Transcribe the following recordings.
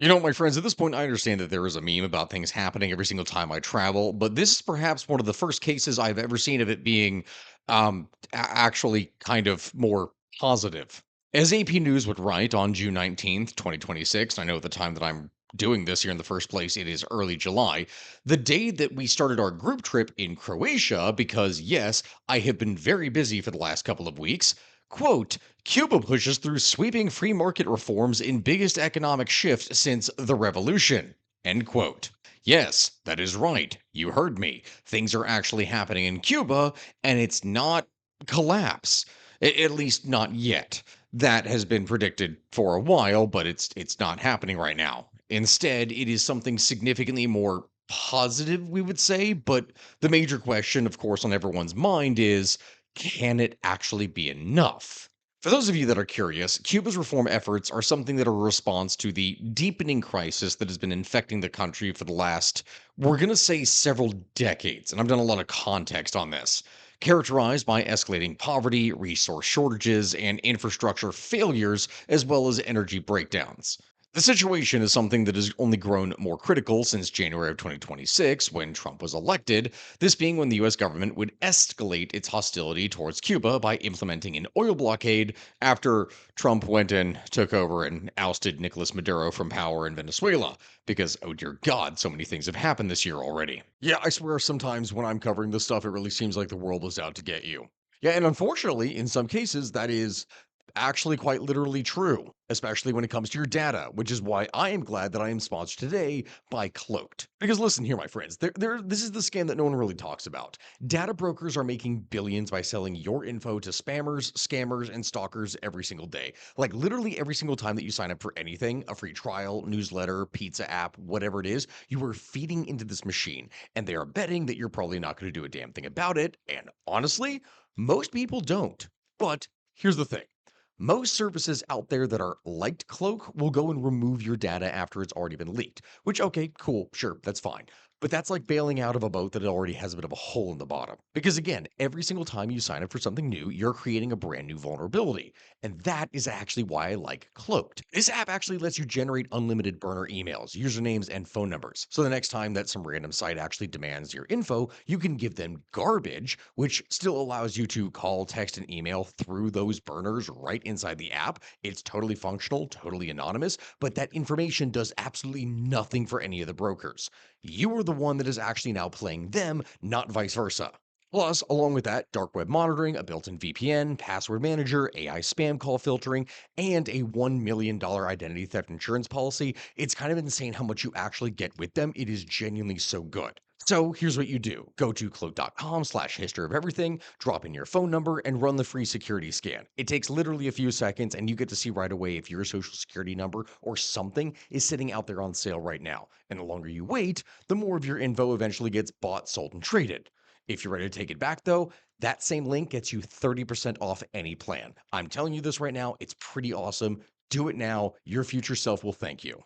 My friends, at this point, I understand that there is a meme about things happening every single time I travel, but this is perhaps one of the first cases I've ever seen of it being actually kind of more positive. As AP News would write on June 19th, 2026, I know at the time that I'm doing this here in the first place, it is early July, the day that we started our group trip in Croatia, because yes, I have been very busy for the last couple of weeks. Quote, Cuba pushes through sweeping free market reforms in biggest economic shift since the revolution. End quote. Yes, that is right. You heard me. Things are actually happening in Cuba, and it's not collapse. At least not yet. That has been predicted for a while, but it's not happening right now. Instead, it is something significantly more positive, we would say, but the major question, of course, on everyone's mind is can it actually be enough? For those of you that are curious, Cuba's reform efforts are something that are a response to the deepening crisis that has been infecting the country for the last, we're going to say, several decades. And I've done a lot of context on this, characterized by escalating poverty, resource shortages, and infrastructure failures, as well as energy breakdowns. The situation is something that has only grown more critical since January of 2026, when Trump was elected, this being when the US government would escalate its hostility towards Cuba by implementing an oil blockade after Trump went and took over and ousted Nicolas Maduro from power in Venezuela. Because, oh dear God, so many things have happened this year already. Yeah, I swear sometimes when I'm covering this stuff, it really seems like the world is out to get you. Yeah, and unfortunately, in some cases, that is actually quite literally true, especially when it comes to your data, which is why I am glad that I am sponsored today by Cloaked. Because listen here, my friends, this is the scam that no one really talks about. Data brokers are making billions by selling your info to spammers, scammers, and stalkers every single day. Like literally every single time that you sign up for anything, a free trial, newsletter, pizza app, whatever it is, you are feeding into this machine, and they are betting that you're probably not going to do a damn thing about it. And honestly, most people don't. But here's the thing. Most services out there that are like Cloak will go and remove your data after it's already been leaked, which, okay, cool, sure, that's fine. But that's like bailing out of a boat that already has a bit of a hole in the bottom. Because again, every single time you sign up for something new, you're creating a brand new vulnerability. And that is actually why I like Cloaked. This app actually lets you generate unlimited burner emails, usernames, and phone numbers. So the next time that some random site actually demands your info, you can give them garbage, which still allows you to call, text, and email through those burners right inside the app. It's totally functional, totally anonymous, but that information does absolutely nothing for any of the brokers. You are the one that is actually now playing them, not vice versa. Plus, along with that, dark web monitoring, a built in VPN, password manager, AI spam call filtering, and a $1 million identity theft insurance policy, it's kind of insane how much you actually get with them. It is genuinely so good. So here's what you do. Go to cloak.com/history of everything, drop in your phone number, and run the free security scan. It takes literally a few seconds, and you get to see right away if your social security number or something is sitting out there on sale right now. And the longer you wait, the more of your info eventually gets bought, sold, and traded. If you're ready to take it back, though, that same link gets you 30% off any plan. I'm telling you this right now, it's pretty awesome. Do it now. Your future self will thank you.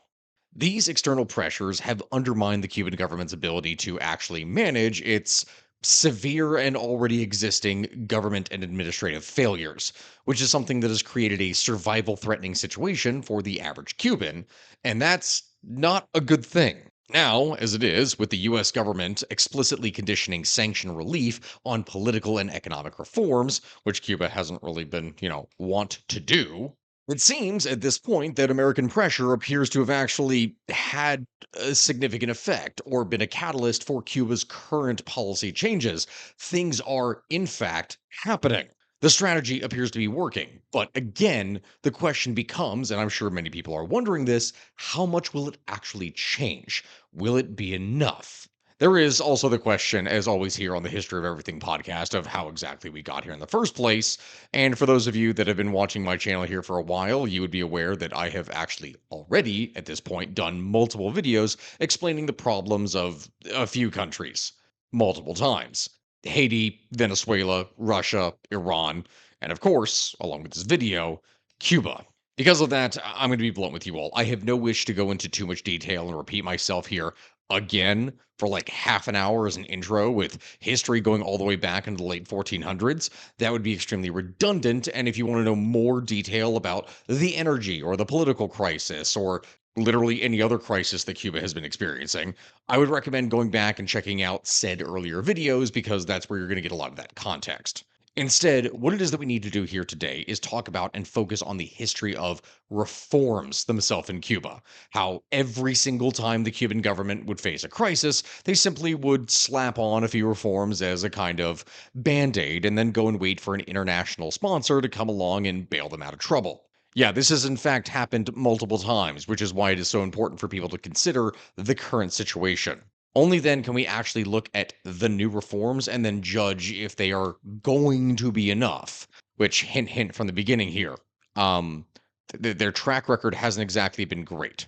These external pressures have undermined the Cuban government's ability to actually manage its severe and already existing government and administrative failures, which is something that has created a survival threatening situation for the average Cuban. And that's not a good thing. Now, as it is, with the US government explicitly conditioning sanction relief on political and economic reforms, which Cuba hasn't really been, want to do, it seems at this point that American pressure appears to have actually had a significant effect or been a catalyst for Cuba's current policy changes. Things are, in fact, happening. The strategy appears to be working. But again, the question becomes, and I'm sure many people are wondering this, how much will it actually change? Will it be enough? There is also the question, as always here on the History of Everything podcast, of how exactly we got here in the first place. And for those of you that have been watching my channel here for a while, you would be aware that I have actually already, at this point, done multiple videos explaining the problems of a few countries multiple times. Haiti, Venezuela, Russia, Iran, and of course, along with this video, Cuba. Because of that, I'm going to be blunt with you all. I have no wish to go into too much detail and repeat myself here again for like half an hour as an intro with history going all the way back into the late 1400s. That would be extremely redundant. And if you want to know more detail about the energy or the political crisis or literally any other crisis that Cuba has been experiencing, I would recommend going back and checking out said earlier videos because that's where you're going to get a lot of that context. Instead, what it is that we need to do here today is talk about and focus on the history of reforms themselves in Cuba. How every single time the Cuban government would face a crisis, they simply would slap on a few reforms as a kind of band aid and then go and wait for an international sponsor to come along and bail them out of trouble. Yeah, this has in fact happened multiple times, which is why it is so important for people to consider the current situation. Only then can we actually look at the new reforms and then judge if they are going to be enough. Which, hint, hint from the beginning here, um, their track record hasn't exactly been great.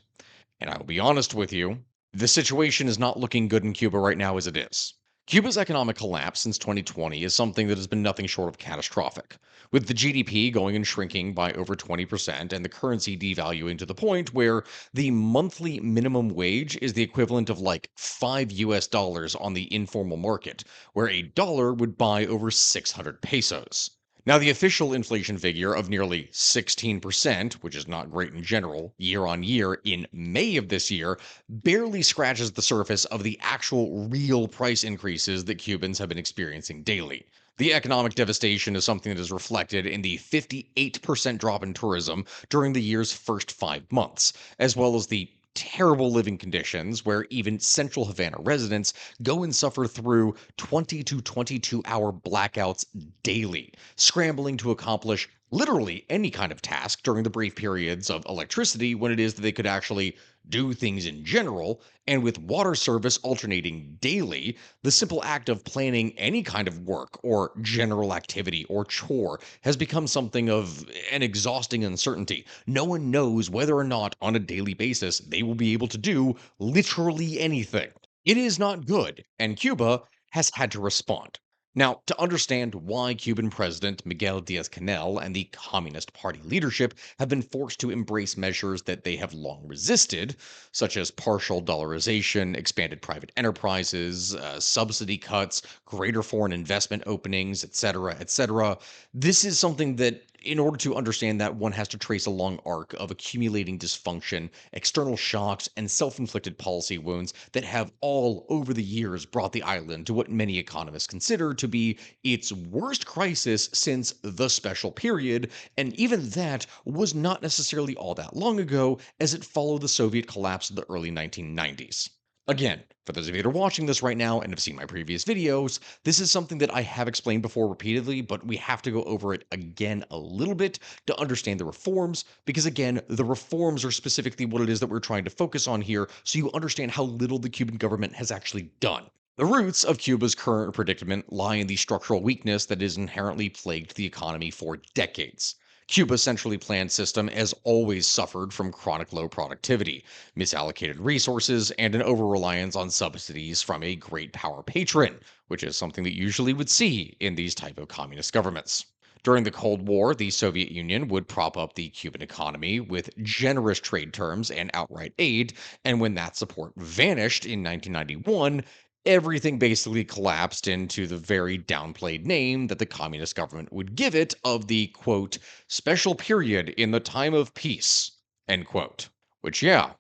And I will be honest with you, the situation is not looking good in Cuba right now as it is. Cuba's economic collapse since 2020 is something that has been nothing short of catastrophic, with the GDP going and shrinking by over 20% and the currency devaluing to the point where the monthly minimum wage is the equivalent of like 5 US dollars on the informal market, where a dollar would buy over 600 pesos. Now, the official inflation figure of nearly 16%, which is not great in general, year on year in May of this year, barely scratches the surface of the actual real price increases that Cubans have been experiencing daily. The economic devastation is something that is reflected in the 58% drop in tourism during the year's first 5 months, as well as the terrible living conditions where even central Havana residents go and suffer through 20 to 22-hour blackouts daily, scrambling to accomplish literally any kind of task during the brief periods of electricity when it is that they could actually do things in general. And with water service alternating daily, the simple act of planning any kind of work or general activity or chore has become something of an exhausting uncertainty. No one knows whether or not on a daily basis they will be able to do literally anything. It is not good, and Cuba has had to respond. Now, to understand why Cuban President Miguel Diaz Canel and the Communist Party leadership have been forced to embrace measures that they have long resisted, such as partial dollarization, expanded private enterprises, subsidy cuts, greater foreign investment openings, etc., this is something that, in order to understand that, one has to trace a long arc of accumulating dysfunction, external shocks, and self inflicted policy wounds that have all over the years brought the island to what many economists consider to be its worst crisis since the special period. And even that was not necessarily all that long ago, as it followed the Soviet collapse of the early 1990s. Again, for those of you that are watching this right now and have seen my previous videos, this is something that I have explained before repeatedly, but we have to go over it again a little bit to understand the reforms, because again, the reforms are specifically what it is that we're trying to focus on here, so you understand how little the Cuban government has actually done. The roots of Cuba's current predicament lie in the structural weakness that has inherently plagued the economy for decades. Cuba's centrally planned system has always suffered from chronic low productivity, misallocated resources, and an over reliance on subsidies from a great power patron, which is something that you usually would see in these type of communist governments. During the Cold War, the Soviet Union would prop up the Cuban economy with generous trade terms and outright aid, and when that support vanished in 1991, everything basically collapsed into the very downplayed name that the communist government would give it of the quote, special period in the time of peace, end quote. Which, yeah,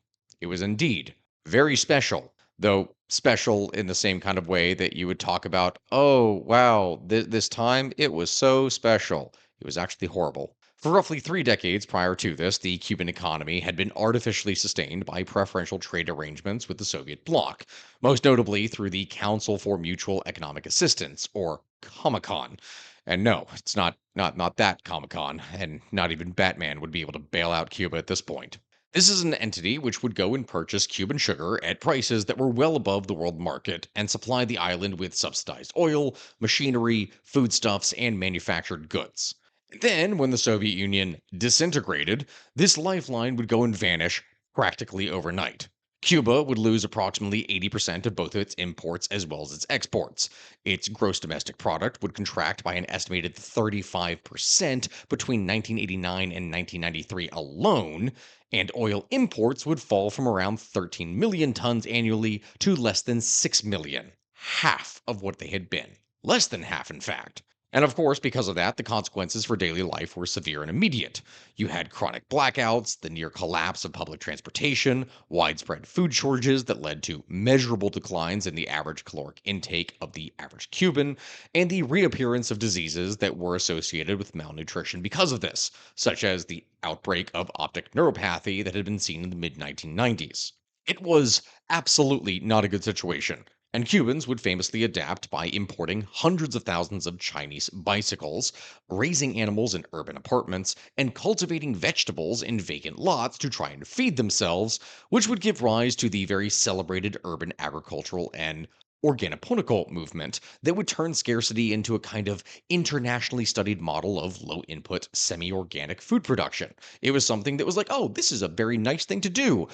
it was indeed very special, though special in the same kind of way that you would talk about, oh, wow, this time it was so special. It was actually horrible. For roughly 3 decades prior to this, the Cuban economy had been artificially sustained by preferential trade arrangements with the Soviet bloc, most notably through the Council for Mutual Economic Assistance, or Comecon. And no, it's not that Comic-Con, and not even Batman would be able to bail out Cuba at this point. This is an entity which would go and purchase Cuban sugar at prices that were well above the world market and supply the island with subsidized oil, machinery, foodstuffs, and manufactured goods. Then, when the Soviet Union disintegrated, this lifeline would go and vanish practically overnight. Cuba would lose approximately 80% of both its imports as well as its exports. Its gross domestic product would contract by an estimated 35% between 1989 and 1993 alone, and oil imports would fall from around 13 million tons annually to less than 6 million, half of what they had been. Less than half, in fact. And of course, because of that, the consequences for daily life were severe and immediate. You had chronic blackouts, the near collapse of public transportation, widespread food shortages that led to measurable declines in the average caloric intake of the average Cuban, and the reappearance of diseases that were associated with malnutrition because of this, such as the outbreak of optic neuropathy that had been seen in the mid 1990s. It was absolutely not a good situation. And Cubans would famously adapt by importing hundreds of thousands of Chinese bicycles, raising animals in urban apartments, and cultivating vegetables in vacant lots to try and feed themselves, which would give rise to the very celebrated urban agricultural and organiponical movement that would turn scarcity into a kind of internationally studied model of low input, semi organic food production. It was something that was like, oh, this is a very nice thing to do.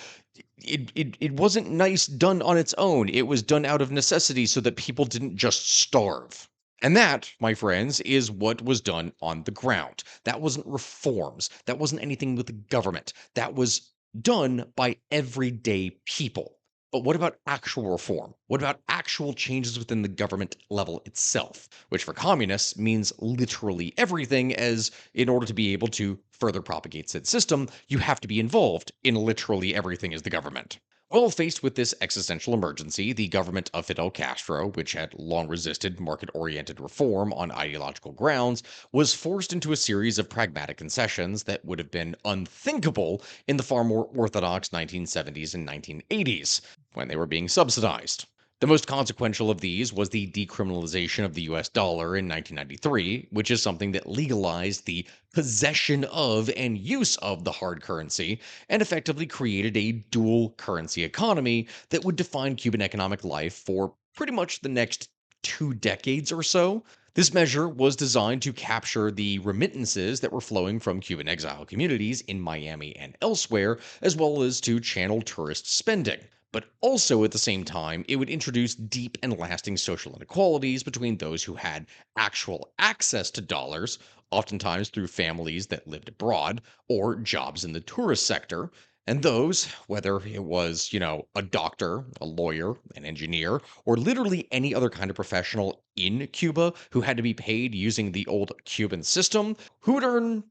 It wasn't nice done on its own. It was done out of necessity so that people didn't just starve. And that, my friends, is what was done on the ground. That wasn't reforms. That wasn't anything with the government. That was done by everyday people. But what about actual reform? What about actual changes within the government level itself? Which for communists means literally everything, as in order to be able to further propagate said system, you have to be involved in literally everything as the government. Well, faced with this existential emergency, the government of Fidel Castro, which had long resisted market oriented reform on ideological grounds, was forced into a series of pragmatic concessions that would have been unthinkable in the far more orthodox 1970s and 1980s, when they were being subsidized. The most consequential of these was the decriminalization of the US dollar in 1993, which is something that legalized the possession of and use of the hard currency and effectively created a dual currency economy that would define Cuban economic life for pretty much the next 2 decades or so. This measure was designed to capture the remittances that were flowing from Cuban exile communities in Miami and elsewhere, as well as to channel tourist spending. But also at the same time, it would introduce deep and lasting social inequalities between those who had actual access to dollars, oftentimes through families that lived abroad or jobs in the tourist sector, and those, whether it was, a doctor, a lawyer, an engineer, or literally any other kind of professional in Cuba who had to be paid using the old Cuban system, who would earn,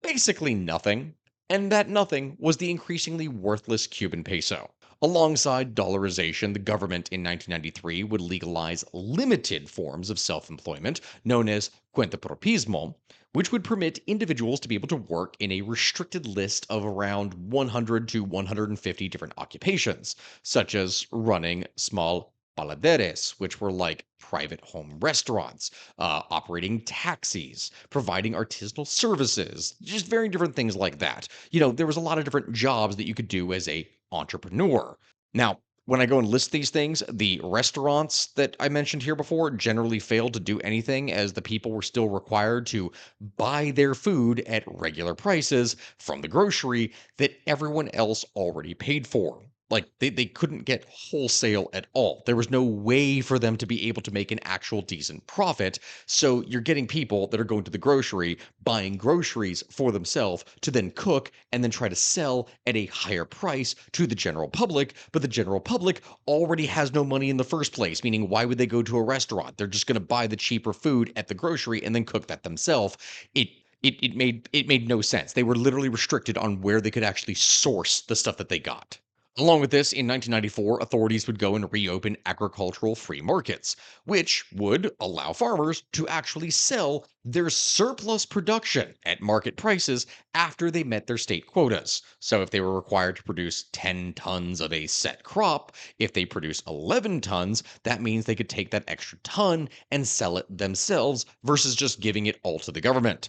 basically nothing. And that nothing was the increasingly worthless Cuban peso. Alongside dollarization, the government in 1993 would legalize limited forms of self employment known as cuentapropismo, which would permit individuals to be able to work in a restricted list of around 100 to 150 different occupations, such as running small paladeres, which were like private home restaurants, operating taxis, providing artisanal services, just very different things like that. There was a lot of different jobs that you could do as a entrepreneur. Now, when I go and list these things, the restaurants that I mentioned here before generally failed to do anything as the people were still required to buy their food at regular prices from the grocery that everyone else already paid for. Like they couldn't get wholesale at all. There was no way for them to be able to make an actual decent profit. So you're getting people that are going to the grocery, buying groceries for themselves to then cook and then try to sell at a higher price to the general public. But the general public already has no money in the first place, meaning why would they go to a restaurant? They're just going to buy the cheaper food at the grocery and then cook that themselves. It it made no sense. They were literally restricted on where they could actually source the stuff that they got. Along with this, in 1994, authorities would go and reopen agricultural free markets, which would allow farmers to actually sell their surplus production at market prices after they met their state quotas. So, if they were required to produce 10 tons of a set crop, if they produce 11 tons, that means they could take that extra ton and sell it themselves versus just giving it all to the government.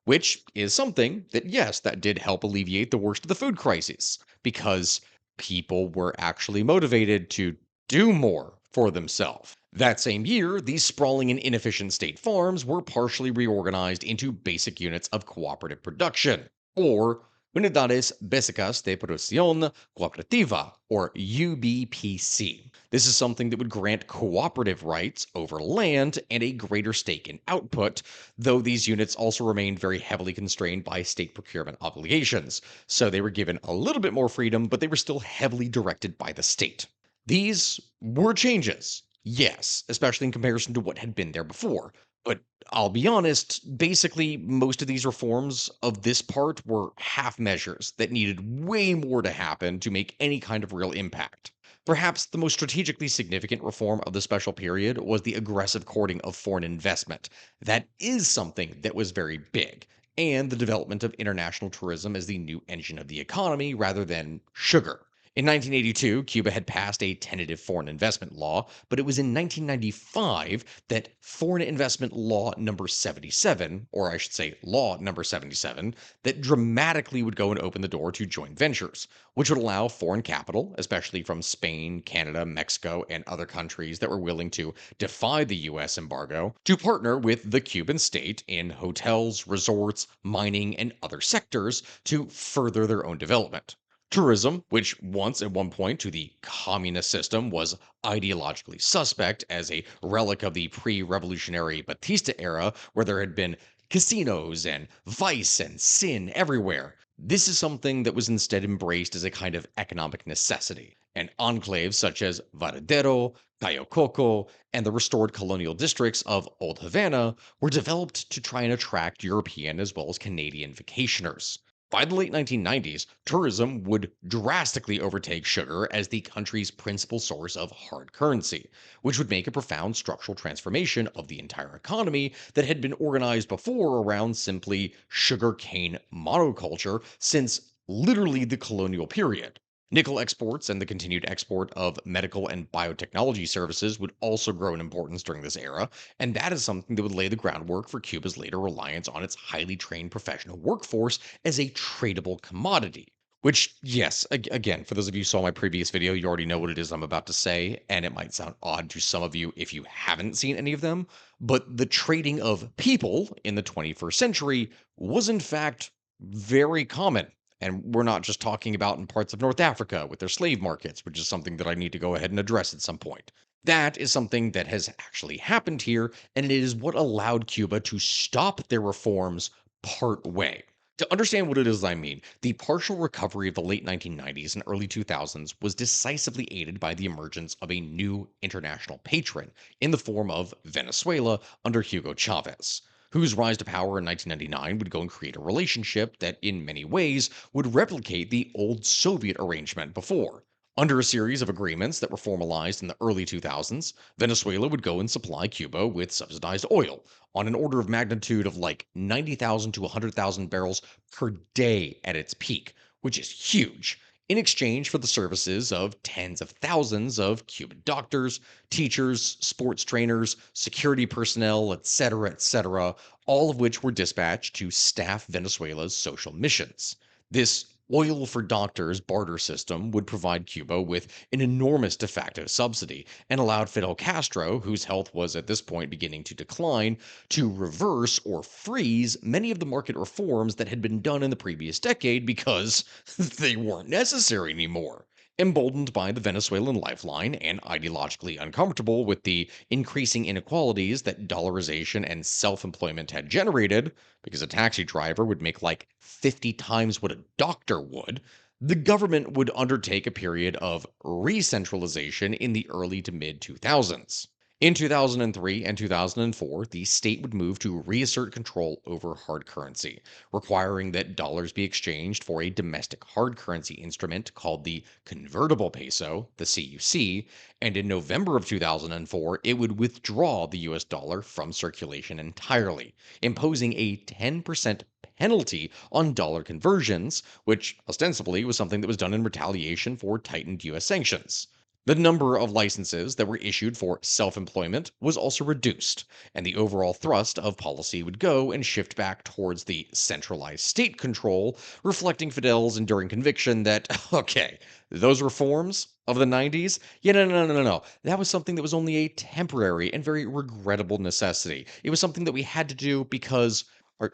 Which is something that, yes, that did help alleviate the worst of the food crisis because people were actually motivated to do more for themselves. That same year, these sprawling and inefficient state farms were partially reorganized into basic units of cooperative production, or Unidades Básicas de Producción Cooperativa, or UBPC. This is something that would grant cooperative rights over land and a greater stake in output, though these units also remained very heavily constrained by state procurement obligations. So they were given a little bit more freedom, but they were still heavily directed by the state. These were changes, yes, especially in comparison to what had been there before. But I'll be honest, basically, most of these reforms of this part were half measures that needed way more to happen to make any kind of real impact. Perhaps the most strategically significant reform of the special period was the aggressive courting of foreign investment. That is something that was very big, and the development of international tourism as the new engine of the economy rather than sugar. In 1982, Cuba had passed a tentative foreign investment law, but it was in 1995 that Foreign Investment Law number 77, or I should say Law number 77, that dramatically would go and open the door to joint ventures, which would allow foreign capital, especially from Spain, Canada, Mexico, and other countries that were willing to defy the US embargo, to partner with the Cuban state in hotels, resorts, mining, and other sectors to further their own development. Tourism, which once at one point to the communist system was ideologically suspect as a relic of the pre revolutionary Batista era, where there had been casinos and vice and sin everywhere. This is something that was instead embraced as a kind of economic necessity. And enclaves such as Varadero, Cayo Coco, and the restored colonial districts of Old Havana were developed to try and attract European as well as Canadian vacationers. By the late 1990s, tourism would drastically overtake sugar as the country's principal source of hard currency, which would make a profound structural transformation of the entire economy that had been organized before around simply sugarcane monoculture since literally the colonial period. Nickel exports and the continued export of medical and biotechnology services would also grow in importance during this era, and that is something that would lay the groundwork for Cuba's later reliance on its highly trained professional workforce as a tradable commodity. Which, yes, again, for those of you who saw my previous video, you already know what it is I'm about to say, and it might sound odd to some of you if you haven't seen any of them, but the trading of people in the 21st century was in fact very common. And we're not just talking about in parts of North Africa with their slave markets, which is something that I need to go ahead and address at some point. That is something that has actually happened here, and it is what allowed Cuba to stop their reforms part way. To understand what it is I mean, the partial recovery of the late 1990s and early 2000s was decisively aided by the emergence of a new international patron in the form of Venezuela under Hugo Chavez, whose rise to power in 1999 would go and create a relationship that, in many ways, would replicate the old Soviet arrangement before. Under a series of agreements that were formalized in the early 2000s, Venezuela would go and supply Cuba with subsidized oil on an order of magnitude of like 90,000 to 100,000 barrels per day at its peak, which is huge, in exchange for the services of tens of thousands of Cuban doctors, teachers, sports trainers, security personnel, etc., all of which were dispatched to staff Venezuela's social missions. This oil for doctors barter system would provide Cuba with an enormous de facto subsidy and allowed Fidel Castro, whose health was at this point beginning to decline, to reverse or freeze many of the market reforms that had been done in the previous decade because they weren't necessary anymore. Emboldened by the Venezuelan lifeline and ideologically uncomfortable with the increasing inequalities that dollarization and self employment had generated, because a taxi driver would make like 50 times what a doctor would, the government would undertake a period of re centralization in the early to mid 2000s. In 2003 and 2004, the state would move to reassert control over hard currency, requiring that dollars be exchanged for a domestic hard currency instrument called the convertible peso, the CUC, and in November of 2004, it would withdraw the US dollar from circulation entirely, imposing a 10% penalty on dollar conversions, which ostensibly was something that was done in retaliation for tightened US sanctions. The number of licenses that were issued for self employment was also reduced, and the overall thrust of policy would go and shift back towards the centralized state control, reflecting Fidel's enduring conviction that, okay, those reforms of the 90s, yeah, no. That was something that was only a temporary and very regrettable necessity. It was something that we had to do because our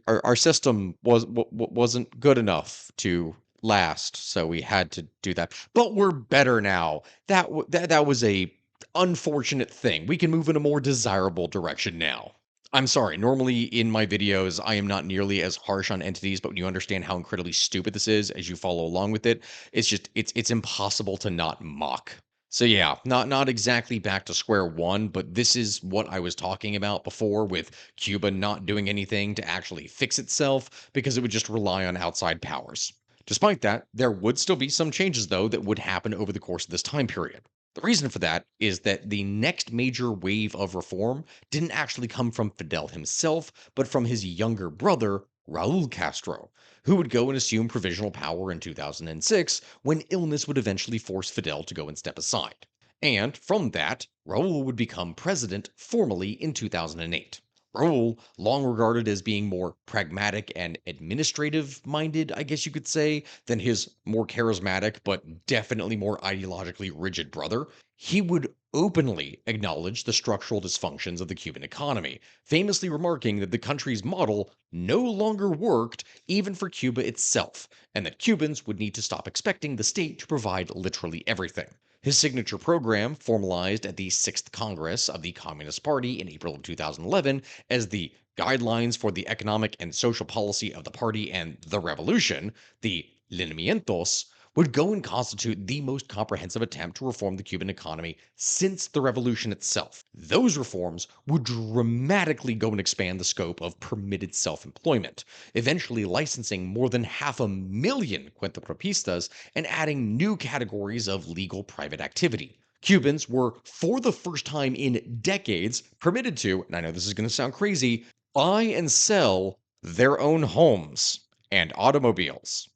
our system wasn't good enough to last, so we had to do that. But we're better now. That was a unfortunate thing. We can move in a more desirable direction now. I'm sorry. Normally in my videos, I am not nearly as harsh on entities, but when you understand how incredibly stupid this is as you follow along with it, it's impossible to not mock. So yeah, not exactly back to square one, but this is what I was talking about before with Cuba not doing anything to actually fix itself because it would just rely on outside powers. Despite that, there would still be some changes though that would happen over the course of this time period. The reason for that is that the next major wave of reform didn't actually come from Fidel himself, but from his younger brother, Raul Castro, who would go and assume provisional power in 2006 when illness would eventually force Fidel to go and step aside. And from that, Raul would become president formally in 2008. Raul, long regarded as being more pragmatic and administrative minded, I guess you could say, than his more charismatic but definitely more ideologically rigid brother, he would openly acknowledge the structural dysfunctions of the Cuban economy, famously remarking that the country's model no longer worked even for Cuba itself, and that Cubans would need to stop expecting the state to provide literally everything. His signature program, formalized at the Sixth Congress of the Communist Party in April of 2011 as the Guidelines for the Economic and Social Policy of the Party and the Revolution, the Lineamientos, would go and constitute the most comprehensive attempt to reform the Cuban economy since the revolution itself. Those reforms would dramatically go and expand the scope of permitted self employment, eventually licensing more than 500,000 cuentapropistas and adding new categories of legal private activity. Cubans were, for the first time in decades, permitted to, and I know this is going to sound crazy, buy and sell their own homes and automobiles.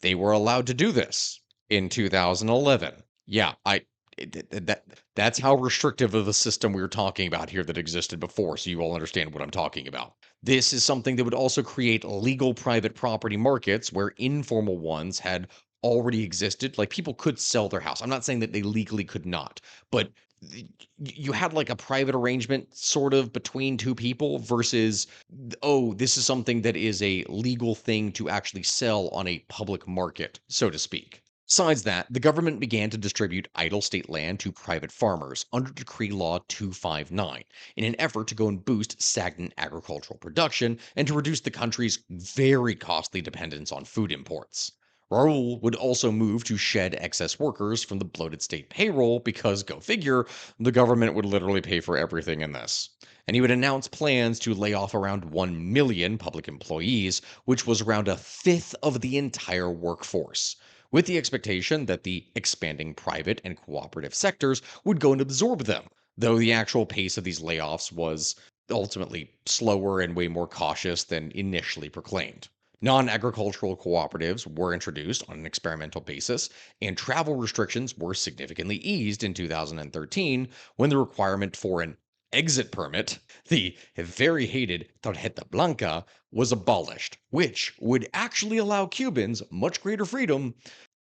They were allowed to do this in 2011. Yeah, that's how restrictive of the system we were talking about here that existed before, so you all understand what I'm talking about. This is something that would also create legal private property markets where informal ones had already existed. Like people could sell their house. I'm not saying that they legally could not, but you had like a private arrangement sort of between two people versus oh, this is something that is a legal thing to actually sell on a public market, so to speak. Besides that, the government began to distribute idle state land to private farmers under Decree Law 259 in an effort to go and boost stagnant agricultural production and to reduce the country's very costly dependence on food imports. Raul would also move to shed excess workers from the bloated state payroll because, go figure, the government would literally pay for everything in this. And he would announce plans to lay off around 1 million public employees, which was around a fifth of the entire workforce, with the expectation that the expanding private and cooperative sectors would go and absorb them, though the actual pace of these layoffs was ultimately slower and way more cautious than initially proclaimed. Non agricultural cooperatives were introduced on an experimental basis, and travel restrictions were significantly eased in 2013 when the requirement for an exit permit, the very hated Tarjeta Blanca, was abolished, which would actually allow Cubans much greater freedom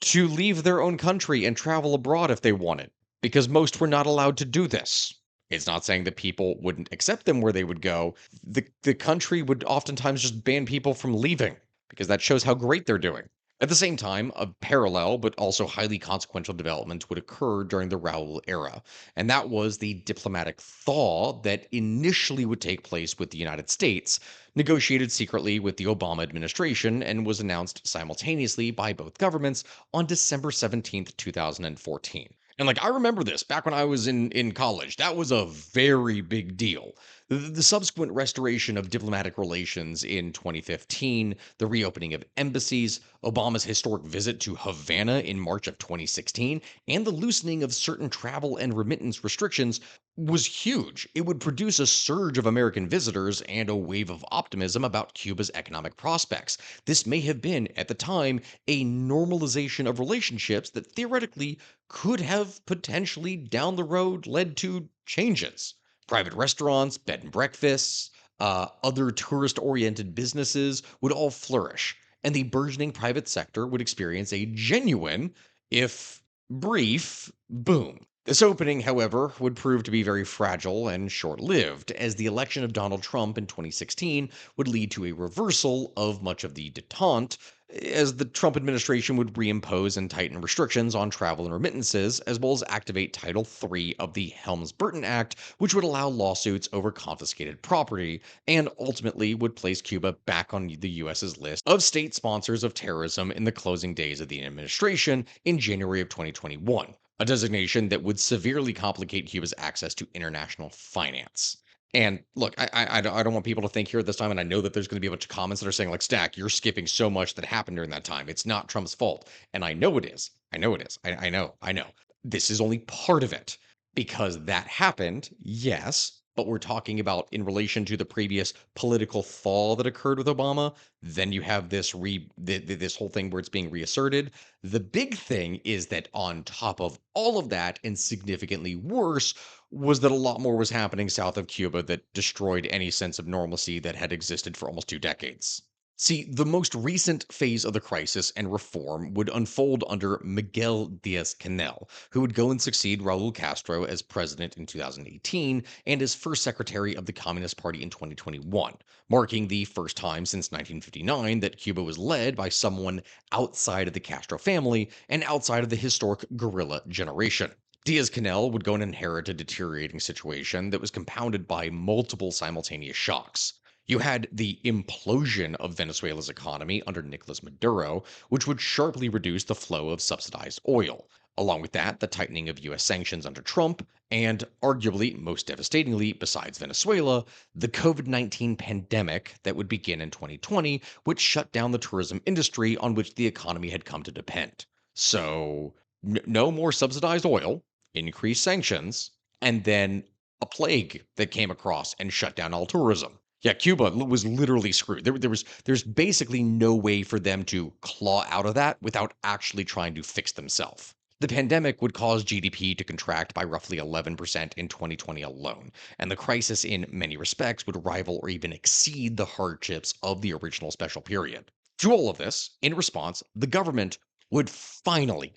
to leave their own country and travel abroad if they wanted, because most were not allowed to do this. It's not saying that people wouldn't accept them where they would go. The country would oftentimes just ban people from leaving because that shows how great they're doing. At the same time, a parallel but also highly consequential development would occur during the Raoul era, and that was the diplomatic thaw that initially would take place with the United States, negotiated secretly with the Obama administration, and was announced simultaneously by both governments on December 17th, 2014. And like I remember this back when I was in college, that was a very big deal. The subsequent restoration of diplomatic relations in 2015, the reopening of embassies, Obama's historic visit to Havana in March of 2016, and the loosening of certain travel and remittance restrictions was huge. It would produce a surge of American visitors and a wave of optimism about Cuba's economic prospects. This may have been, at the time, a normalization of relationships that theoretically could have potentially down the road led to changes. Private restaurants, bed and breakfasts, other tourist oriented businesses would all flourish, and the burgeoning private sector would experience a genuine, if brief, boom. This opening, however, would prove to be very fragile and short lived, as the election of Donald Trump in 2016 would lead to a reversal of much of the detente, as the Trump administration would reimpose and tighten restrictions on travel and remittances, as well as activate Title III of the Helms Burton Act, which would allow lawsuits over confiscated property, and ultimately would place Cuba back on the US's list of state sponsors of terrorism in the closing days of the administration in January of 2021. a designation that would severely complicate Cuba's access to international finance. And look, I don't want people to think here at this time, and I know that there's going to be a bunch of comments that are saying, like, Stack, you're skipping so much that happened during that time. It's not Trump's fault. And I know it is. I know it is. I know. This is only part of it because that happened, yes, but we're talking about in relation to the previous political fall that occurred with Obama. Then you have this whole thing where it's being reasserted. The big thing is that on top of all of that, and significantly worse, was that a lot more was happening south of Cuba that destroyed any sense of normalcy that had existed for almost 2 decades. See, the most recent phase of the crisis and reform would unfold under Miguel Diaz Canel, who would go and succeed Raul Castro as president in 2018 and as first secretary of the Communist Party in 2021, marking the first time since 1959 that Cuba was led by someone outside of the Castro family and outside of the historic guerrilla generation. Diaz Canel would go and inherit a deteriorating situation that was compounded by multiple simultaneous shocks. You had the implosion of Venezuela's economy under Nicolas Maduro, which would sharply reduce the flow of subsidized oil. Along with that, the tightening of US sanctions under Trump, and arguably most devastatingly, besides Venezuela, the COVID 19 pandemic that would begin in 2020, which shut down the tourism industry on which the economy had come to depend. So, no more subsidized oil, increased sanctions, and then a plague that came across and shut down all tourism. Yeah, Cuba was literally screwed. There's basically no way for them to claw out of that without actually trying to fix themselves. The pandemic would cause GDP to contract by roughly 11% in 2020 alone, and the crisis in many respects would rival or even exceed the hardships of the original special period. To all of this, in response, the government would finally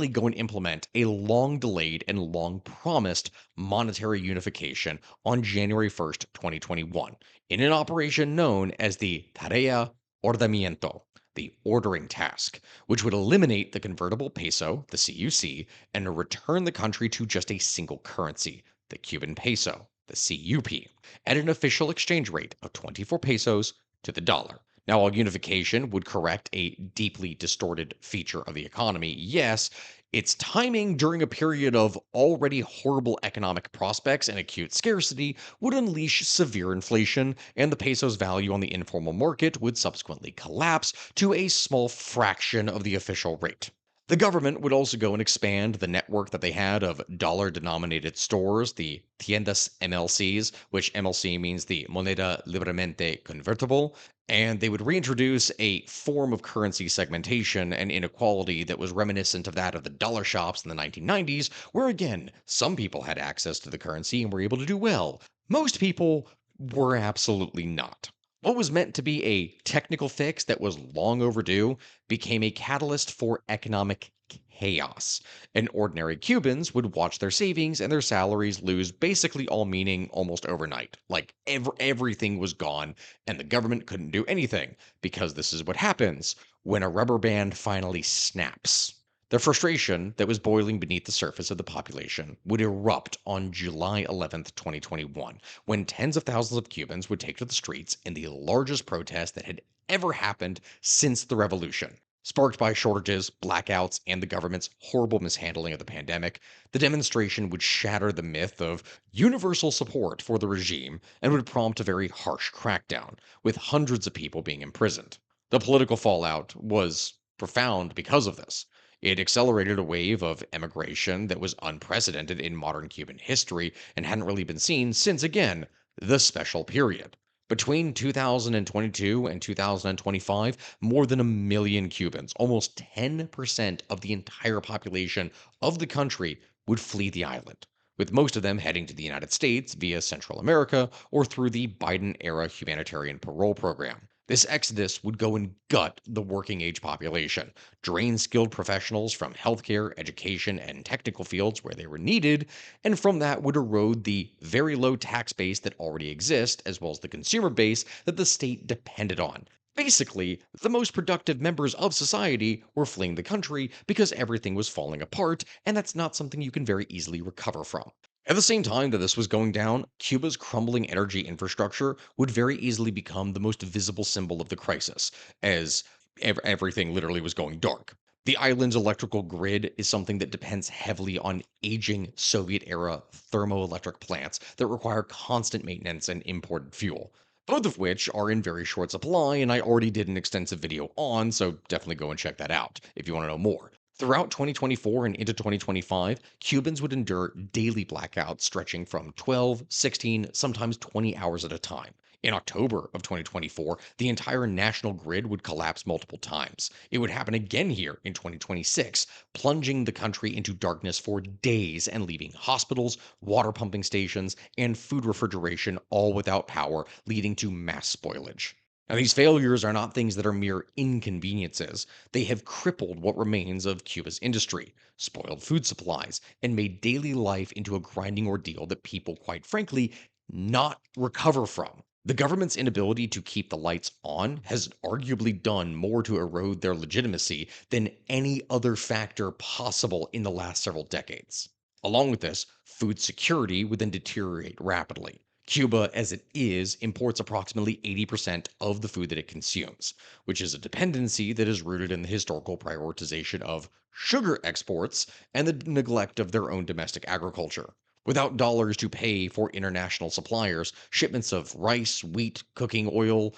go and implement a long delayed and long promised monetary unification on January 1st, 2021, in an operation known as the Tarea Ordamiento, the ordering task, which would eliminate the convertible peso, the CUC, and return the country to just a single currency, the Cuban peso, the CUP, at an official exchange rate of 24 pesos to the dollar. Now, while unification would correct a deeply distorted feature of the economy, yes, its timing during a period of already horrible economic prospects and acute scarcity would unleash severe inflation, and the peso's value on the informal market would subsequently collapse to a small fraction of the official rate. The government would also go and expand the network that they had of dollar denominated stores, the tiendas MLCs, which MLC means the moneda libremente convertible, and they would reintroduce a form of currency segmentation and inequality that was reminiscent of that of the dollar shops in the 1990s, where again, some people had access to the currency and were able to do well. Most people were absolutely not. What was meant to be a technical fix that was long overdue became a catalyst for economic chaos. And ordinary Cubans would watch their savings and their salaries lose basically all meaning almost overnight. Like everything was gone, and the government couldn't do anything because this is what happens when a rubber band finally snaps. The frustration that was boiling beneath the surface of the population would erupt on July 11th, 2021, when tens of thousands of Cubans would take to the streets in the largest protest that had ever happened since the revolution. Sparked by shortages, blackouts, and the government's horrible mishandling of the pandemic, the demonstration would shatter the myth of universal support for the regime and would prompt a very harsh crackdown, with hundreds of people being imprisoned. The political fallout was profound because of this. It accelerated a wave of emigration that was unprecedented in modern Cuban history and hadn't really been seen since, again, the special period. Between 2022 and 2025, more than a million Cubans, almost 10% of the entire population of the country, would flee the island, with most of them heading to the United States via Central America or through the Biden era humanitarian parole program. This exodus would go and gut the working age population, drain skilled professionals from healthcare, education, and technical fields where they were needed, and from that would erode the very low tax base that already exists, as well as the consumer base that the state depended on. Basically, the most productive members of society were fleeing the country because everything was falling apart, and that's not something you can very easily recover from. At the same time that this was going down, Cuba's crumbling energy infrastructure would very easily become the most visible symbol of the crisis, as everything literally was going dark. The island's electrical grid is something that depends heavily on aging Soviet era thermoelectric plants that require constant maintenance and imported fuel, both of which are in very short supply. And I already did an extensive video on, so definitely go and check that out if you want to know more. Throughout 2024 and into 2025, Cubans would endure daily blackouts stretching from 12, 16, sometimes 20 hours at a time. In October of 2024, the entire national grid would collapse multiple times. It would happen again here in 2026, plunging the country into darkness for days and leaving hospitals, water pumping stations, and food refrigeration all without power, leading to mass spoilage. Now, these failures are not things that are mere inconveniences. They have crippled what remains of Cuba's industry, spoiled food supplies, and made daily life into a grinding ordeal that people, quite frankly, not recover from. The government's inability to keep the lights on has arguably done more to erode their legitimacy than any other factor possible in the last several decades. Along with this, food security would then deteriorate rapidly. Cuba, as it is, imports approximately 80% of the food that it consumes, which is a dependency that is rooted in the historical prioritization of sugar exports and the neglect of their own domestic agriculture. Without dollars to pay for international suppliers, shipments of rice, wheat, cooking oil,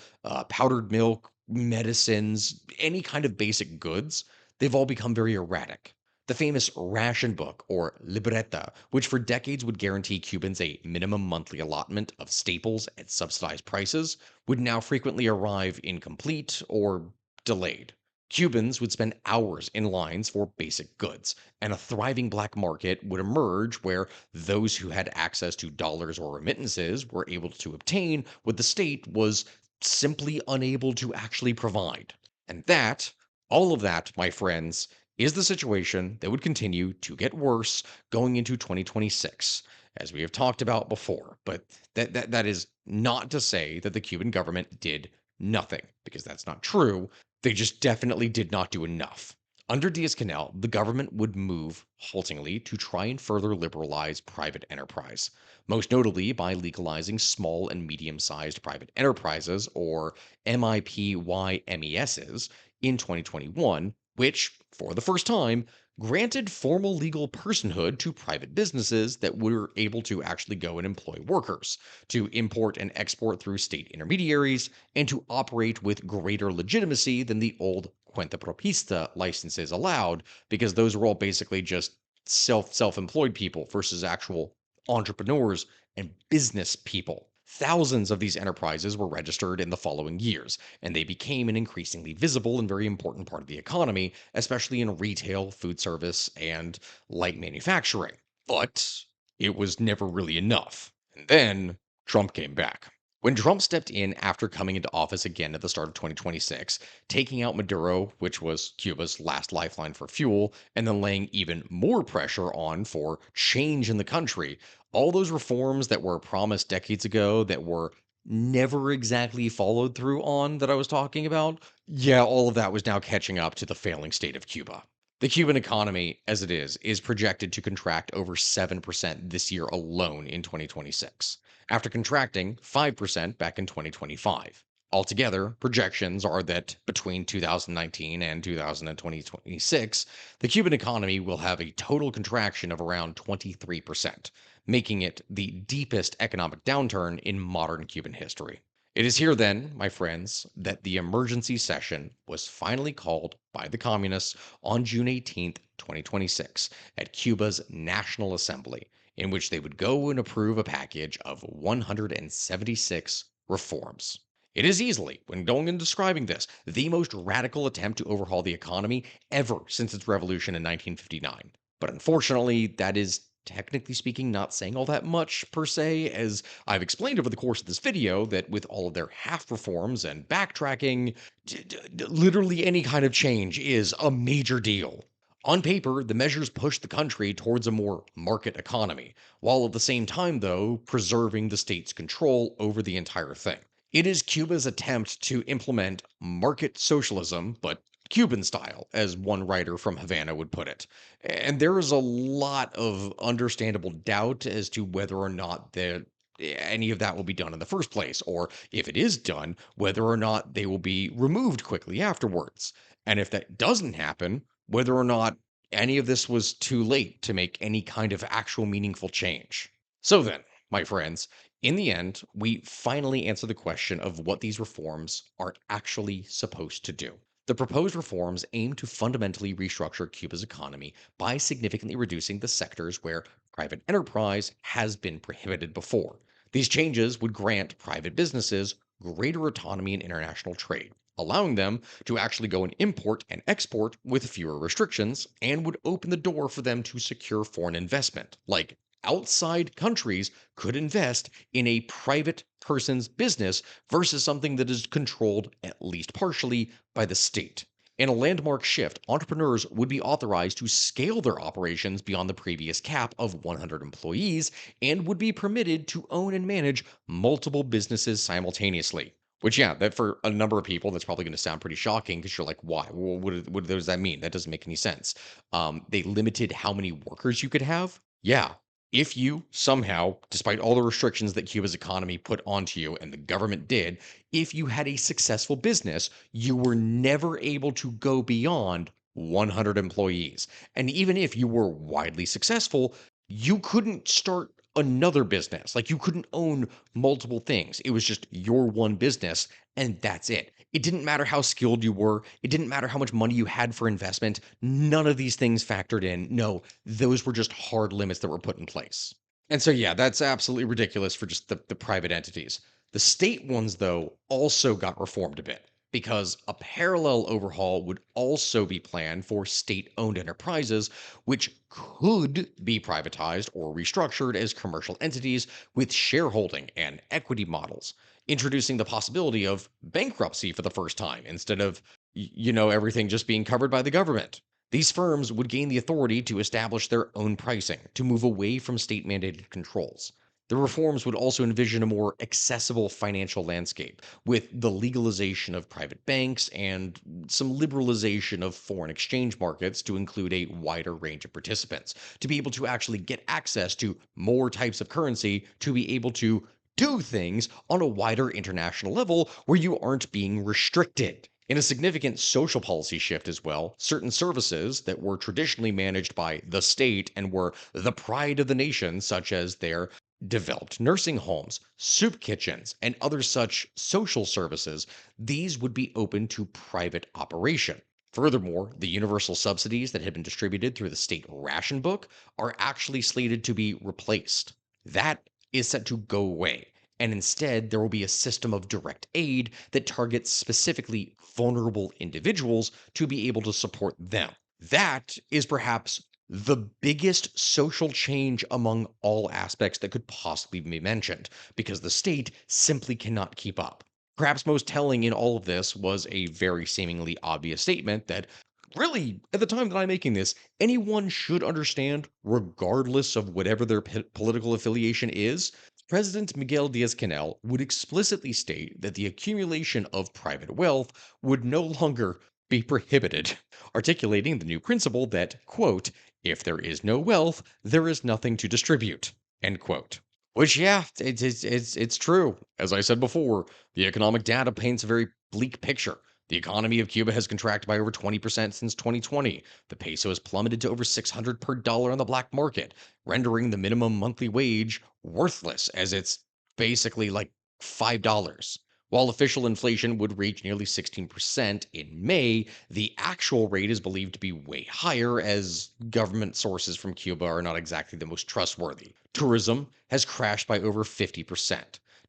powdered milk, medicines, any kind of basic goods, they've all become very erratic. The famous ration book, or libreta, which for decades would guarantee Cubans a minimum monthly allotment of staples at subsidized prices, would now frequently arrive incomplete or delayed. Cubans would spend hours in lines for basic goods, and a thriving black market would emerge where those who had access to dollars or remittances were able to obtain what the state was simply unable to actually provide. And that, all of that, my friends, is the situation that would continue to get worse going into 2026, as we have talked about before. But that is not to say that the Cuban government did nothing, because that's not true. They just definitely did not do enough. Under Diaz-Canel, the government would move haltingly to try and further liberalize private enterprise, most notably by legalizing small and medium-sized private enterprises, or MIPYMESs, in 2021, which, for the first time, granted formal legal personhood to private businesses that were able to actually go and employ workers, to import and export through state intermediaries, and to operate with greater legitimacy than the old cuenta propista licenses allowed, because those were all basically just self-employed people versus actual entrepreneurs and business people. Thousands of these enterprises were registered in the following years, and they became an increasingly visible and very important part of the economy, especially in retail, food service, and light manufacturing. But it was never really enough. And then Trump came back. When Trump stepped in after coming into office again at the start of 2026, taking out Maduro, which was Cuba's last lifeline for fuel, and then laying even more pressure on for change in the country, all those reforms that were promised decades ago that were never exactly followed through on that I was talking about, yeah, all of that was now catching up to the failing state of Cuba. The Cuban economy, as it is projected to contract over 7% this year alone in 2026, after contracting 5% back in 2025. Altogether, projections are that between 2019 and 2026, the Cuban economy will have a total contraction of around 23%, making it the deepest economic downturn in modern Cuban history. It is here, then, my friends, that the emergency session was finally called by the communists on June 18th, 2026, at Cuba's National Assembly, in which they would go and approve a package of 176 reforms. It is easily, when going and describing this, the most radical attempt to overhaul the economy ever since its revolution in 1959. But unfortunately, that is technically speaking not saying all that much per se, as I've explained over the course of this video that with all of their half reforms and backtracking, literally any kind of change is a major deal. On paper, the measures push the country towards a more market economy, while at the same time, though, preserving the state's control over the entire thing. It is Cuba's attempt to implement market socialism, but Cuban style, as one writer from Havana would put it. And there is a lot of understandable doubt as to whether or not any of that will be done in the first place, or if it is done, whether or not they will be removed quickly afterwards. And if that doesn't happen, whether or not any of this was too late to make any kind of actual meaningful change. So then, my friends, in the end, we finally answer the question of what these reforms are actually supposed to do. The proposed reforms aim to fundamentally restructure Cuba's economy by significantly reducing the sectors where private enterprise has been prohibited before. These changes would grant private businesses greater autonomy in international trade, allowing them to actually go and import and export with fewer restrictions, and would open the door for them to secure foreign investment. Like outside countries could invest in a private person's business versus something that is controlled, at least partially, by the state. In a landmark shift, entrepreneurs would be authorized to scale their operations beyond the previous cap of 100 employees and would be permitted to own and manage multiple businesses simultaneously. Which, yeah, that for a number of people, that's probably going to sound pretty shocking because you're like, why? Well, what does that mean? That doesn't make any sense. They limited how many workers you could have. Yeah. If you somehow, despite all the restrictions that Cuba's economy put onto you and the government did, if you had a successful business, you were never able to go beyond 100 employees. And even if you were widely successful, you couldn't start another business. Like you couldn't own multiple things. It was just your one business and that's it. It didn't matter how skilled you were. It didn't matter how much money you had for investment. None of these things factored in. No, those were just hard limits that were put in place. And so, yeah, that's absolutely ridiculous for just the private entities. The state ones, though, also got reformed a bit because a parallel overhaul would also be planned for state owned enterprises, which could be privatized or restructured as commercial entities with shareholding and equity models, introducing the possibility of bankruptcy for the first time instead of, everything just being covered by the government. These firms would gain the authority to establish their own pricing, to move away from state mandated controls. The reforms would also envision a more accessible financial landscape, with the legalization of private banks and some liberalization of foreign exchange markets to include a wider range of participants, to be able to actually get access to more types of currency, to be able to do things on a wider international level where you aren't being restricted. In a significant social policy shift as well, certain services that were traditionally managed by the state and were the pride of the nation, such as their developed nursing homes, soup kitchens, and other such social services, these would be open to private operation. Furthermore, the universal subsidies that had been distributed through the state ration book are actually slated to be replaced. That is set to go away. And instead, there will be a system of direct aid that targets specifically vulnerable individuals to be able to support them. That is perhaps the biggest social change among all aspects that could possibly be mentioned, because the state simply cannot keep up. Perhaps most telling in all of this was a very seemingly obvious statement that really, at the time that I'm making this, anyone should understand, regardless of whatever their political affiliation is. President Miguel Diaz Canel would explicitly state that the accumulation of private wealth would no longer be prohibited, articulating the new principle that, quote, if there is no wealth, there is nothing to distribute, end quote. Which, yeah, it's true. As I said before, the economic data paints a very bleak picture. The economy of Cuba has contracted by over 20% since 2020. The peso has plummeted to over 600 per dollar on the black market, rendering the minimum monthly wage worthless as it's basically like $5. While official inflation would reach nearly 16% in May, the actual rate is believed to be way higher as government sources from Cuba are not exactly the most trustworthy. Tourism has crashed by over 50%.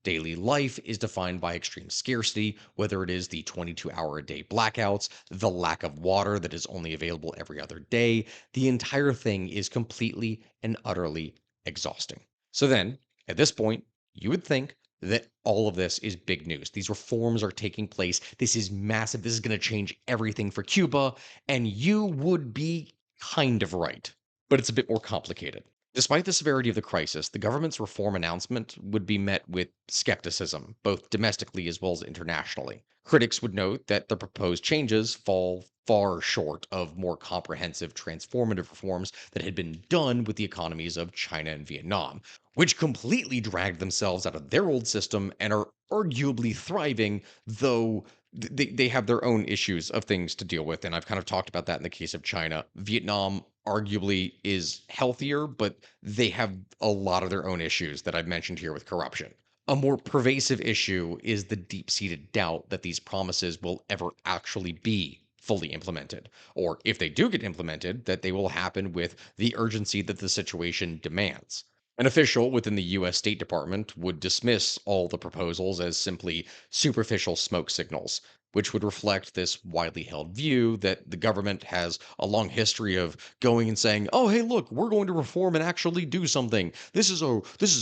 Daily life is defined by extreme scarcity, whether it is the 22-hour a day blackouts, the lack of water that is only available every other day. The entire thing is completely and utterly exhausting. So then, at this point, you would think that all of this is big news. These reforms are taking place. This is massive. This is going to change everything for Cuba. And you would be kind of right. But it's a bit more complicated. Despite the severity of the crisis, the government's reform announcement would be met with skepticism, both domestically as well as internationally. Critics would note that the proposed changes fall far short of more comprehensive transformative reforms that had been done with the economies of China and Vietnam, which completely dragged themselves out of their old system and are arguably thriving, though they have their own issues of things to deal with, and I've kind of talked about that in the case of China. Vietnam arguably is healthier, but they have a lot of their own issues that I've mentioned here with corruption. A more pervasive issue is the deep-seated doubt that these promises will ever actually be fully implemented, or if they do get implemented, that they will happen with the urgency that the situation demands. An official within the US State Department would dismiss all the proposals as simply superficial smoke signals, which would reflect this widely held view that the government has a long history of going and saying, "Oh, hey, look, we're going to reform and actually do something. This is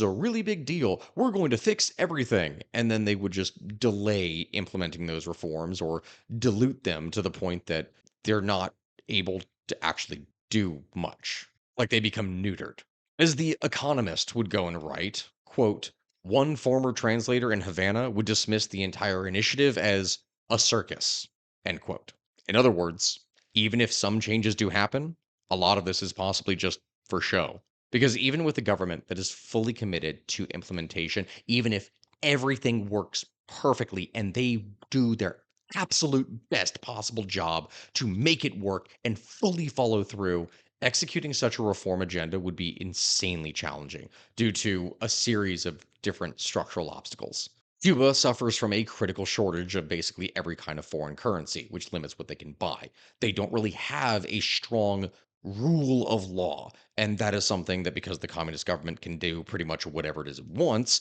a really big deal. We're going to fix everything." And then they would just delay implementing those reforms or dilute them to the point that they're not able to actually do much. Like they become neutered. As The Economist would go and write, quote, one former translator in Havana would dismiss the entire initiative as a circus, end quote. In other words, even if some changes do happen, a lot of this is possibly just for show. Because even with a government that is fully committed to implementation, even if everything works perfectly and they do their absolute best possible job to make it work and fully follow through, executing such a reform agenda would be insanely challenging due to a series of different structural obstacles. Cuba suffers from a critical shortage of basically every kind of foreign currency, which limits what they can buy. They don't really have a strong rule of law. And that is something that, because the communist government can do pretty much whatever it is it wants,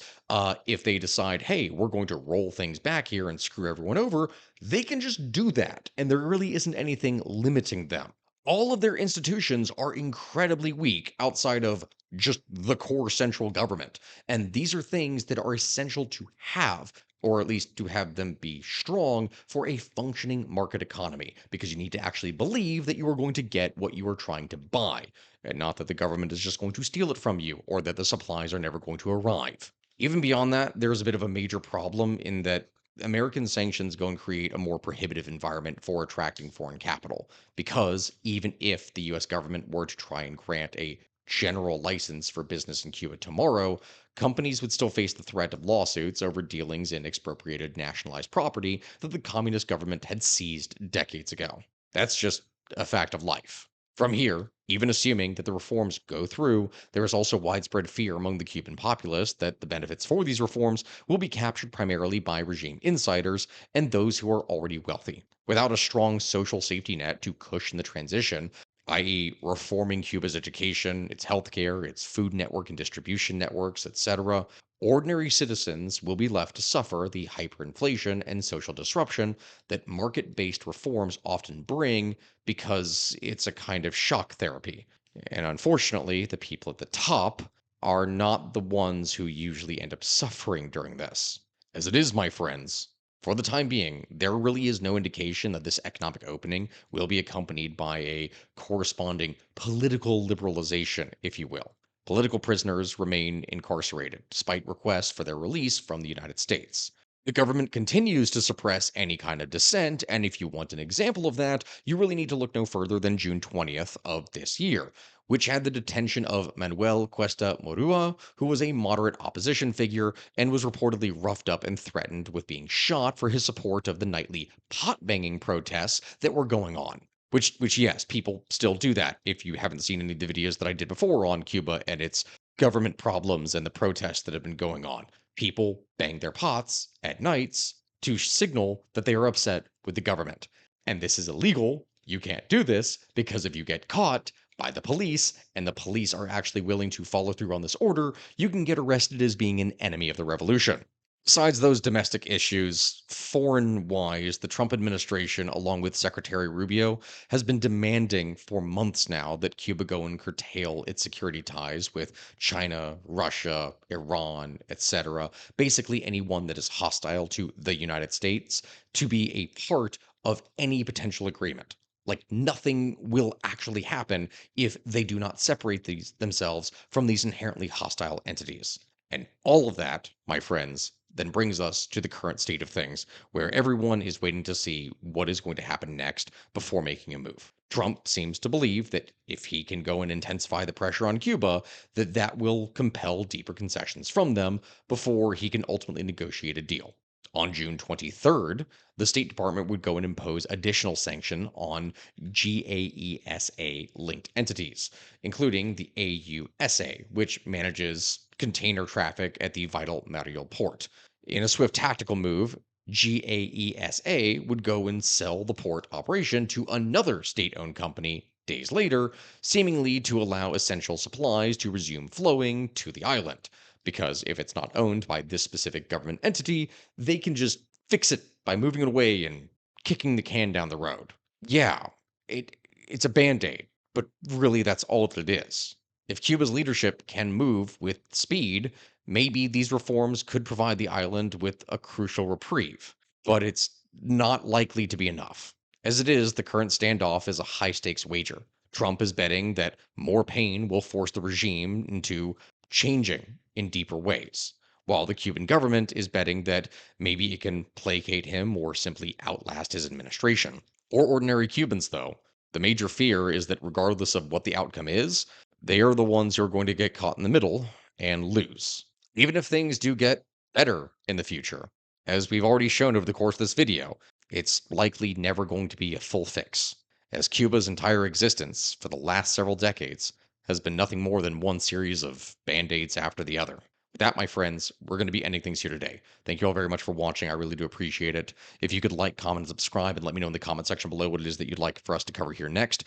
if they decide, hey, we're going to roll things back here and screw everyone over, they can just do that. And there really isn't anything limiting them. All of their institutions are incredibly weak outside of just the core central government. And these are things that are essential to have, or at least to have them be strong for a functioning market economy, because you need to actually believe that you are going to get what you are trying to buy, and not that the government is just going to steal it from you or that the supplies are never going to arrive. Even beyond that, there's a bit of a major problem in that American sanctions go and create a more prohibitive environment for attracting foreign capital. Because even if the US government were to try and grant a general license for business in Cuba tomorrow, companies would still face the threat of lawsuits over dealings in expropriated nationalized property that the communist government had seized decades ago. That's just a fact of life. From here, even assuming that the reforms go through, there is also widespread fear among the Cuban populace that the benefits for these reforms will be captured primarily by regime insiders and those who are already wealthy. Without a strong social safety net to cushion the transition, i.e., reforming Cuba's education, its healthcare, its food network and distribution networks, etc., ordinary citizens will be left to suffer the hyperinflation and social disruption that market based reforms often bring because it's a kind of shock therapy. And unfortunately, the people at the top are not the ones who usually end up suffering during this. As it is, my friends, for the time being, there really is no indication that this economic opening will be accompanied by a corresponding political liberalization, if you will. Political prisoners remain incarcerated, despite requests for their release from the United States. The government continues to suppress any kind of dissent, and if you want an example of that, you really need to look no further than June 20th of this year, which had the detention of Manuel Cuesta Morua, who was a moderate opposition figure and was reportedly roughed up and threatened with being shot for his support of the nightly pot banging protests that were going on. Which, yes, people still do that. If you haven't seen any of the videos that I did before on Cuba and its government problems and the protests that have been going on, people bang their pots at nights to signal that they are upset with the government. And this is illegal. You can't do this because if you get caught by the police and the police are actually willing to follow through on this order, you can get arrested as being an enemy of the revolution. Besides those domestic issues, foreign wise, the Trump administration, along with Secretary Rubio, has been demanding for months now that Cuba go and curtail its security ties with China, Russia, Iran, etc. Basically, anyone that is hostile to the United States to be a part of any potential agreement. Like nothing will actually happen if they do not separate these themselves from these inherently hostile entities. And all of that, my friends, then brings us to the current state of things, where everyone is waiting to see what is going to happen next before making a move. Trump seems to believe that if he can go and intensify the pressure on Cuba, that will compel deeper concessions from them before he can ultimately negotiate a deal. On June 23rd, the State Department would go and impose additional sanction on GAESA linked entities, including the AUSA, which manages container traffic at the vital Mariel port. In a swift tactical move, GAESA would go and sell the port operation to another state owned company days later, seemingly to allow essential supplies to resume flowing to the island. Because if it's not owned by this specific government entity, they can just fix it by moving it away and kicking the can down the road. Yeah, it's a band-aid, but really that's all that it is. If Cuba's leadership can move with speed, maybe these reforms could provide the island with a crucial reprieve, but it's not likely to be enough. As it is, the current standoff is a high-stakes wager. Trump is betting that more pain will force the regime into changing in deeper ways, while the Cuban government is betting that maybe it can placate him or simply outlast his administration. For ordinary Cubans, though, the major fear is that regardless of what the outcome is, they are the ones who are going to get caught in the middle and lose. Even if things do get better in the future, as we've already shown over the course of this video, it's likely never going to be a full fix, as Cuba's entire existence for the last several decades has been nothing more than one series of band aids after the other. With that, my friends, we're going to be ending things here today. Thank you all very much for watching. I really do appreciate it. If you could like, comment, and subscribe, and let me know in the comment section below what it is that you'd like for us to cover here next.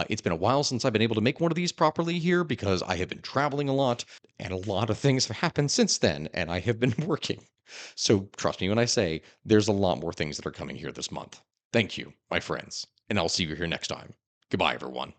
It's been a while since I've been able to make one of these properly here because I have been traveling a lot, and a lot of things have happened since then, and I have been working. So trust me when I say there's a lot more things that are coming here this month. Thank you, my friends, and I'll see you here next time. Goodbye, everyone.